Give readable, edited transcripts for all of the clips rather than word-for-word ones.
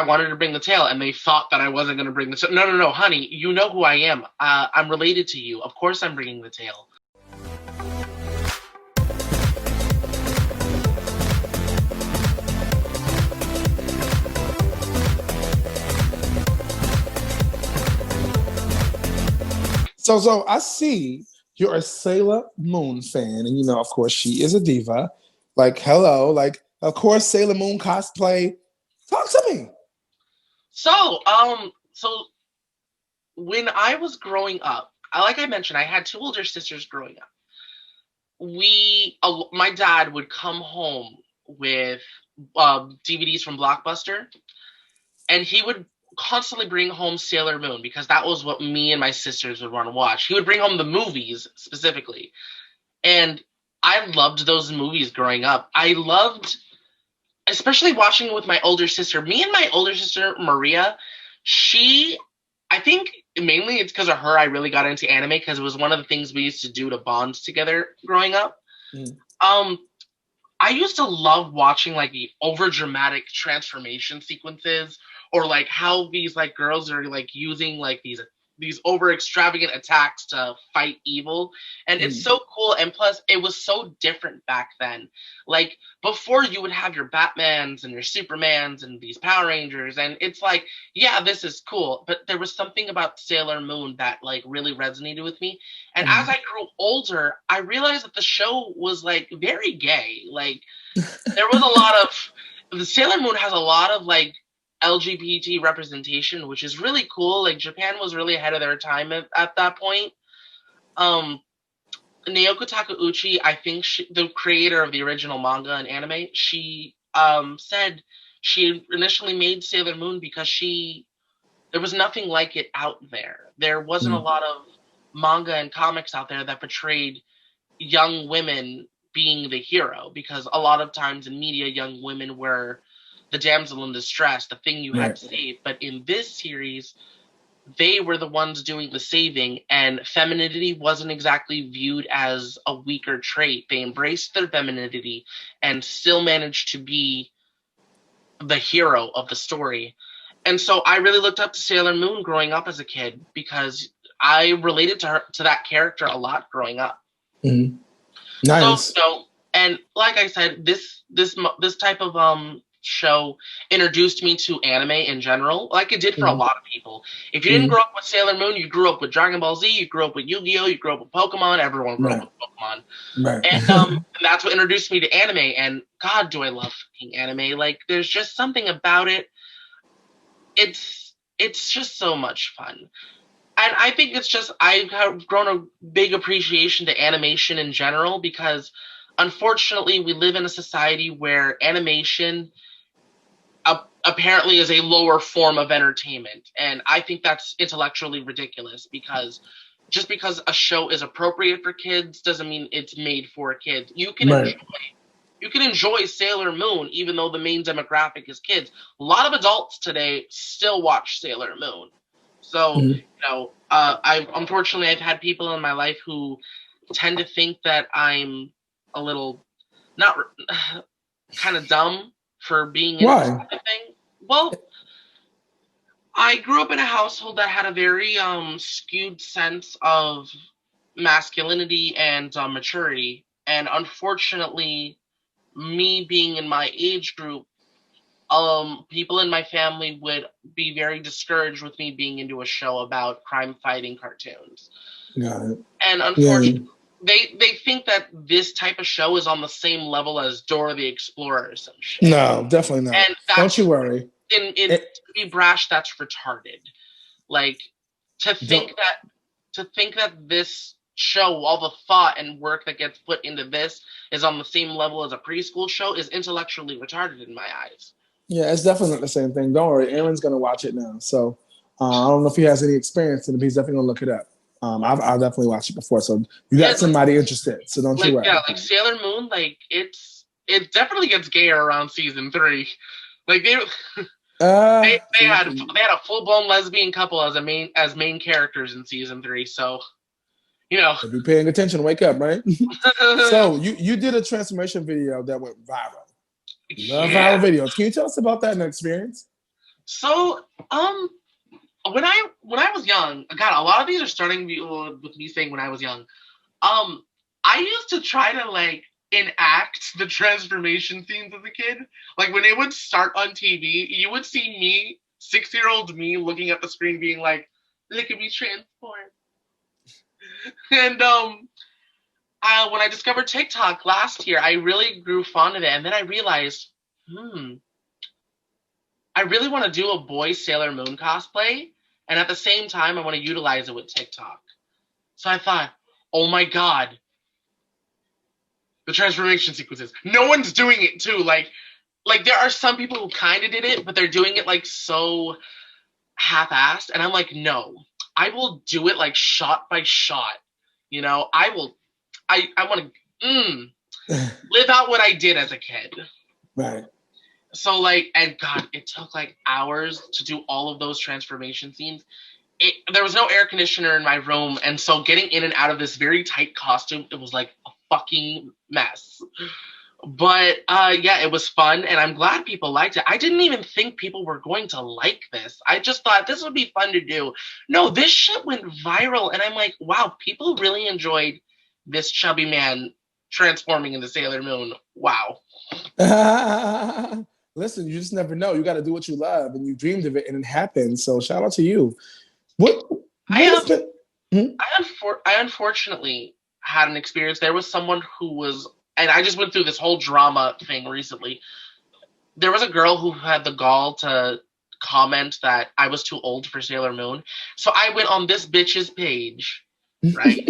I wanted to bring the tail, and they thought that I wasn't going to bring the tail. No, no, no, honey, you know who I am. I'm related to you. Of course I'm bringing the tail. So I see you're a Sailor Moon fan, and of course, she is a diva. Like, hello, like, of course, Sailor Moon cosplay. Talk to me. So when I was growing up, like I mentioned, I had two older sisters growing up. My dad would come home with DVDs from Blockbuster, and he would constantly bring home Sailor Moon because that was what me and my sisters would want to watch. He would bring home the movies specifically, and I loved those movies growing up. I loved, especially watching it with my older sister. Me and my older sister Maria, she, I think mainly it's because of her I really got into anime because it was one of the things we used to do to bond together growing up. Mm. Um, I used to love watching like the over dramatic transformation sequences or like how these like girls are like using like these over extravagant attacks to fight evil. And it's Mm. so cool, and plus it was so different back then. Like before you would have your Batmans and your Supermans and these Power Rangers, and it's like, yeah, this is cool, but there was something about Sailor Moon that like really resonated with me. And as Mm. I grew older, I realized that the show was like very gay. Like there was a lot of the Sailor Moon has a lot of like LGBT representation, which is really cool. Like Japan was really ahead of their time at that point. Um, Naoko Takeuchi, I think the creator of the original manga and anime, she said she initially made Sailor Moon because there was nothing like it out there. There wasn't a Mm. lot of manga and comics out there that portrayed young women being the hero, because a lot of times in media, young women were the damsel in distress, the thing you had Right. to save. But in this series, they were the ones doing the saving, and femininity wasn't exactly viewed as a weaker trait. They embraced their femininity and still managed to be the hero of the story. And so I really looked up to Sailor Moon growing up as a kid because I related to her, to that character a lot growing up. Mm. So, Nice. and like I said, this type of show introduced me to anime in general, like it did for a Mm. lot of people. If you didn't Mm. grow up with Sailor Moon, you grew up with Dragon Ball Z, you grew up with Yu-Gi-Oh, you grew up with Pokemon. Everyone grew up Right. with Pokemon, Right. and that's what introduced me to anime. And God, do I love fucking anime! Like, there's just something about it. It's just so much fun. And I think it's just I've grown a big appreciation to animation in general because unfortunately we live in a society where animation apparently is a lower form of entertainment, and I think that's intellectually ridiculous because just because a show is appropriate for kids doesn't mean it's made for kids. Right. You can enjoy Sailor Moon even though the main demographic is kids. A lot of adults today still watch Sailor Moon. So, Mm. I've had people in my life who tend to think that I'm a little not kind of dumb for being into this Why? type of thing. Well, I grew up in a household that had a very skewed sense of masculinity and maturity, and unfortunately, me being in my age group, people in my family would be very discouraged with me being into a show about crime fighting cartoons. Got it. And Yeah. unfortunately, they think that this type of show is on the same level as Dora the Explorer or some shit. No, definitely not. And Don't you that's worry. in It, to be brash, that's retarded. Like to don't. think that this show, all the thought and work that gets put into this is on the same level as a preschool show is intellectually retarded in my eyes. Yeah, it's definitely not the same thing. Don't worry. Aaron's gonna watch it now. So I don't know if he has any experience in it, but he's definitely gonna look it up. I've definitely watched it before, so you Yeah, got somebody interested. So don't you worry. like Sailor Moon, like it definitely gets gayer around season 3. Like they See, had a full blown lesbian couple as main characters in season 3. So you know, if you're paying attention, wake up, right? So you did a transformation video that went viral. You love yeah. viral videos. Can you tell us about that and experience? So, when I was young, God, a lot of these are starting with me saying when I was young. Um, I used to try to like enact the transformation scenes as a kid. Like when it would start on TV, you would see me, 6 year old me, looking at the screen, being like, "Look at me transform." And when I discovered TikTok last year, I really grew fond of it, and then I realized, hmm, I really want to do a boy Sailor Moon cosplay, and at the same time, I want to utilize it with TikTok. So I thought, oh my god, the transformation sequences. No one's doing it too. Like there are some people who kind of did it, but they're doing it like so half-assed, and I'm like, no, I will do it like shot by shot. I will. I want to live out what I did as a kid. Right. So like, and God, it took like hours to do all of those transformation scenes. There was no air conditioner in my room, and so getting in and out of this very tight costume, it was like a fucking mess. But yeah, it was fun, and I'm glad people liked it. I didn't even think people were going to like this. I just thought this would be fun to do. No, this shit went viral, and I'm like, wow, people really enjoyed this chubby man transforming into Sailor Moon. Wow. Listen, you just never know. You got to do what you love, and you dreamed of it, and it happened. So shout out to you. What I what has been? Hmm? I unfortunately had an experience. There was someone who was, and I just went through this whole drama thing recently. There was a girl who had the gall to comment that I was too old for Sailor Moon. So I went on this bitch's page, right?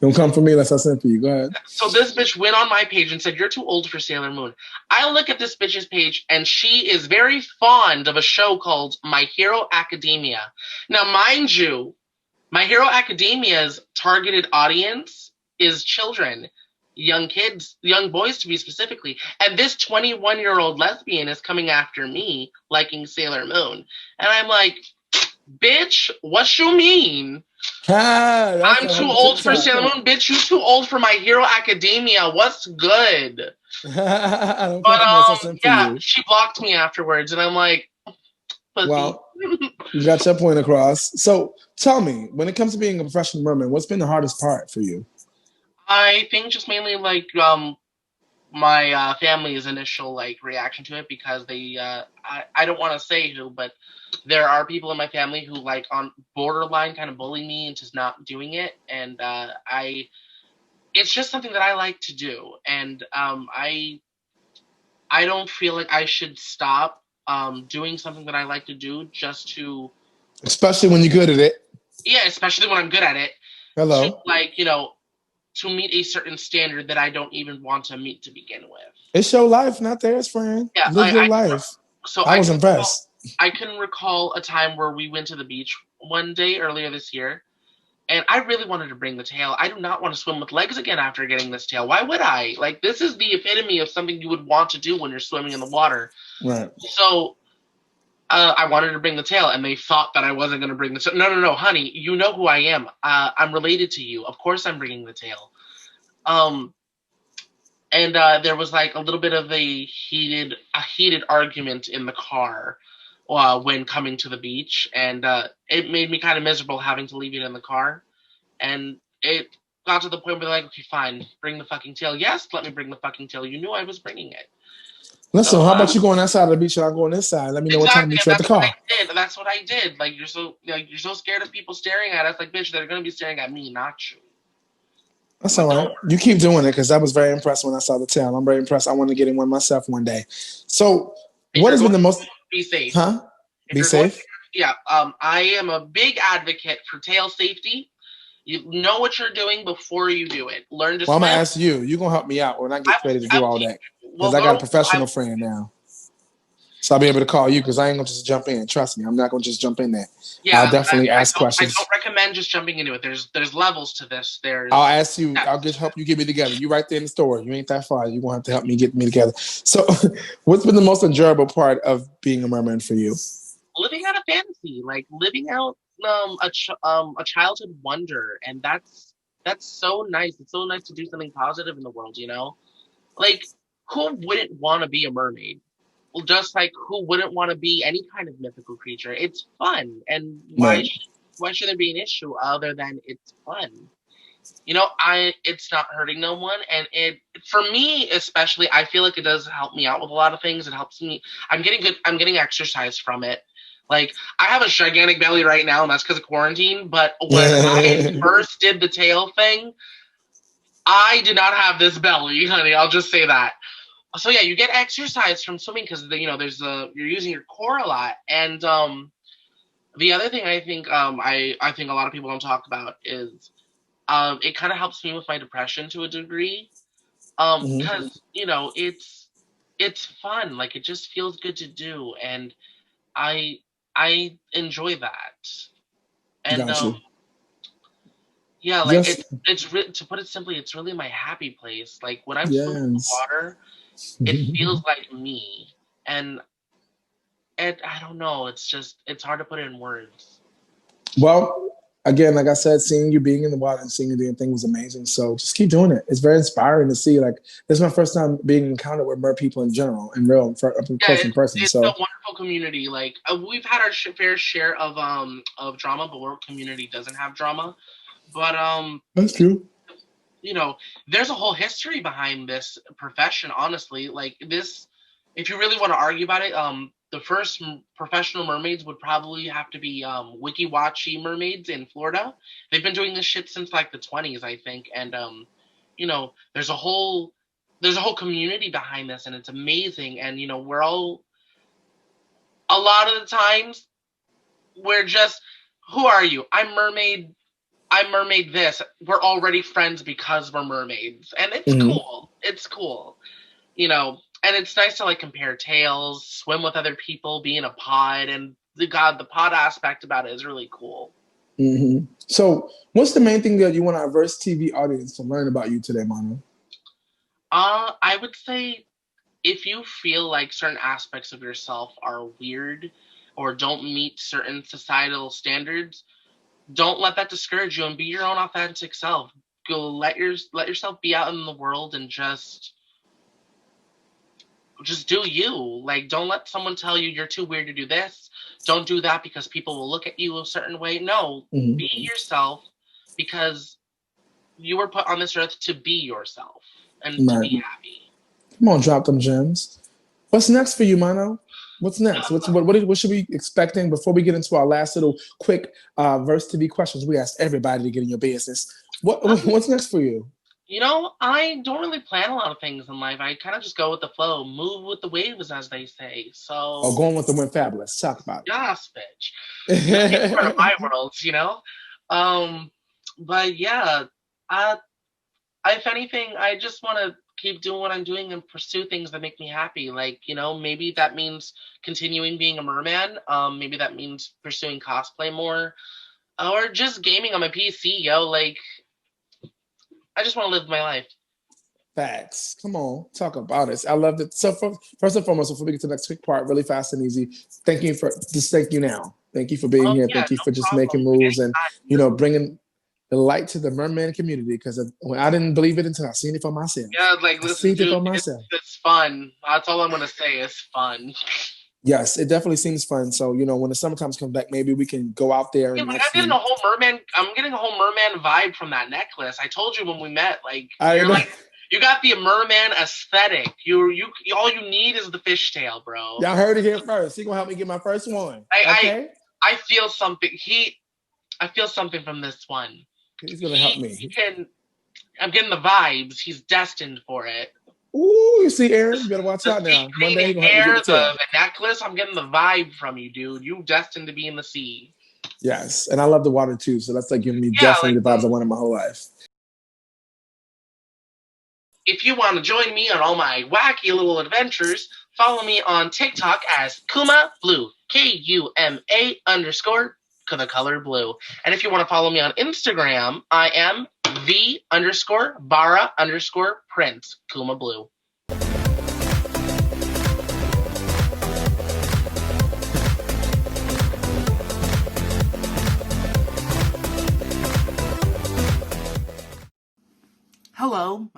Don't come for me unless I send for you. Go ahead. So this bitch went on my page and said, "You're too old for Sailor Moon." I look at this bitch's page, and she is very fond of a show called My Hero Academia. Now, mind you, My Hero Academia's targeted audience is children, young kids, young boys to be specifically. And this 21-year-old lesbian is coming after me liking Sailor Moon. And I'm like, bitch, what you mean? That's I'm a too whole old for TikTok. Sailor Moon. Bitch, you too old for My Hero Academia. What's good? Don't But come for me unless I send for yeah, you. she blocked me afterwards, and I'm like, pussy. Well, you got your point across. So tell me, when it comes to being a professional merman, what's been the hardest part for you? I think just mainly like my family's initial like reaction to it because I don't want to say who, but there are people in my family who like on borderline kind of bully me into not doing it, and I it's just something that I like to do, and I don't feel like I should stop doing something that I like to do just to, Especially when you're good at it. yeah, especially when I'm good at it, to Hello. like to meet a certain standard that I don't even want to meet to begin with. It's your life, not theirs, friend. Yeah, Live your life. so I was impressed. I can recall a time where we went to the beach one day earlier this year, and I really wanted to bring the tail. I do not want to swim with legs again after getting this tail. Why would I? Like, this is the epitome of something you would want to do when you're swimming in the water. Right. So I wanted to bring the tail, and they thought that I wasn't going to bring the tail. No, no, no, honey, you know who I am. I'm related to you. Of course I'm bringing the tail. Um, and there was like a little bit of a heated argument in the car when coming to the beach, and it made me kind of miserable having to leave it in the car. And it got to the point where they're like, okay, fine, bring the fucking tail. Yes, let me bring the fucking tail. You knew I was bringing it. Listen, So how about you going that side of the beach and I'm going this side? Let me know what time to exactly, meet and you at the that's what I car. did. That's what I did. You're so scared of people staring at us. Like, bitch, they're gonna be staring at me, not you. That's all But right. don't You keep doing it because I was very impressed when I saw the tail. I'm very impressed. I want to get in one myself one day. So, if what you're has been going, the most? be safe. Huh? If Be you're going, safe. yeah. I am a big advocate for tail safety. You know what you're doing before you do it. Learn to Well, I'm gonna swim. ask you. You're gonna help me out when I get ready to I do will all teach that you. because We'll I got a go. professional friend now. So I'll be able to call you because I ain't gonna just jump in. Trust me, I'm not gonna just jump in there. I'll Yeah, definitely ask I don't questions. recommend just jumping into it. There's levels to this. I'll There's ask you. I'll just help you get me together. You right there in the store. You ain't that far. You gonna have to help me get me together. So, what's been the most enjoyable part of being a merman for you? living out a fantasy, like living out a childhood wonder, and that's so nice. It's so nice to do something positive in the world. Like who wouldn't want to be a mermaid? just like who wouldn't want to be any kind of mythical creature? It's fun, and Right. why should there be an issue other than it's fun? It's not hurting no one, and it for me especially, I feel like it does help me out with a lot of things. It helps me. I'm getting exercise from it. Like I have a gigantic belly right now, and that's because of quarantine. But when I first did the tail thing, I did not have this belly, honey. I'll just say that. So yeah, you get exercise from swimming because there's you're using your core a lot, and the other thing I think I think a lot of people don't talk about is it kind of helps me with my depression to a degree. Mhm. Because it's fun. Like it just feels good to do, and I I enjoy that. And Got you. yeah, like Just to put it simply, it's really my happy place. Like when I'm swimming in the yes. water, it feels like me, and I don't know. It's hard to put it in words. Well, again, like I said, seeing you being in the water and seeing you doing things was amazing. So just keep doing it. It's very inspiring to see. Like this is my first time being encountered with mer people in general, in real, up Yeah, close in person. it's a So wonderful community. Like we've had our fair share of drama, but our community doesn't have drama. But that's true. you know, there's a whole history behind this profession. Honestly, like this, if you really want to argue about it, the first professional mermaids would probably have to be Wiki Watchy mermaids in Florida. They've been doing this shit since like the 20s, I think, and there's a whole community behind this, and it's amazing. And we're all a lot of the times we're just, who are you? I'm mermaid this. We're already friends because we're mermaids. And it's Hmm. cool. It's cool. And it's nice to like compare tales, swim with other people, be in a pod, and the pod aspect about it is really cool. Hmm. So, what's the main thing that you want our Verse TV audience to learn about you today, Mano? I would say if you feel like certain aspects of yourself are weird or don't meet certain societal standards, don't let that discourage you and be your own authentic self. Go let yourself be out in the world and just do you. Like, don't let someone tell you you're too weird to do this. Don't do that because people will look at you a certain way. No, Hmm. be yourself because you were put on this earth to be yourself and to Right. be happy. Come on, drop them gems. What's next for you, Mano? What's next? What should we be expecting before we get into our last little quick Verse TV questions? We asked everybody to get in your business. What's next for you? I don't really plan a lot of things in life. I kind of just go with the flow, move with the waves, as they say. Oh, So, going with the wind fabulous. Talk about yes, bitch. You gotta be a part of my it. worlds. Um, but yeah, uh, if anything, I just want to keep doing what I'm doing and pursue things that make me happy. Like, maybe that means continuing being a merman. Maybe that means pursuing cosplay more, or just gaming on my PC, yo. Like, I just want to live my life. Facts. Come on, talk about it. I love it. So first and foremost, before we get to the next quick part, really fast and easy. Thank you now. Thank you for being here. Yeah, Thank you no for just problem. making Like, moves and anytime. bringing the light to the merman community. Because when I didn't believe it until I seen it for myself. Yeah, like, I listen, seen it dude, for it's myself. it's fun. That's all I'm gonna say. It's fun. Yes, it definitely seems fun. So when the summertime comes back, maybe we can go out there Yeah, and like I'm getting actually. a whole merman. I'm getting a whole merman vibe from that necklace. I told you when we met. Like I know. you got the merman aesthetic. You all you need is the fishtail, bro. Y'all heard it here first. He gonna help me get my first one. I Okay, I feel something. I feel something from this one. he's gonna help He me. can. I'm getting the vibes. He's destined for it. Ooh, you see, Aaron, This, you better watch the out sea now. One green day he gonna help me get hair, the tail. the necklace. I'm getting the vibe from you, dude. You destined to be in the sea. Yes, and I love the water too. So that's like giving me Yeah, definitely like the vibes I wanted my whole life. if you want to join me on all my wacky little adventures, follow me on TikTok as Kuma Blue, KUMA the color blue. And if you want to follow me on Instagram, I am the underscore Bara underscore Prince Kuma Blue. Hello.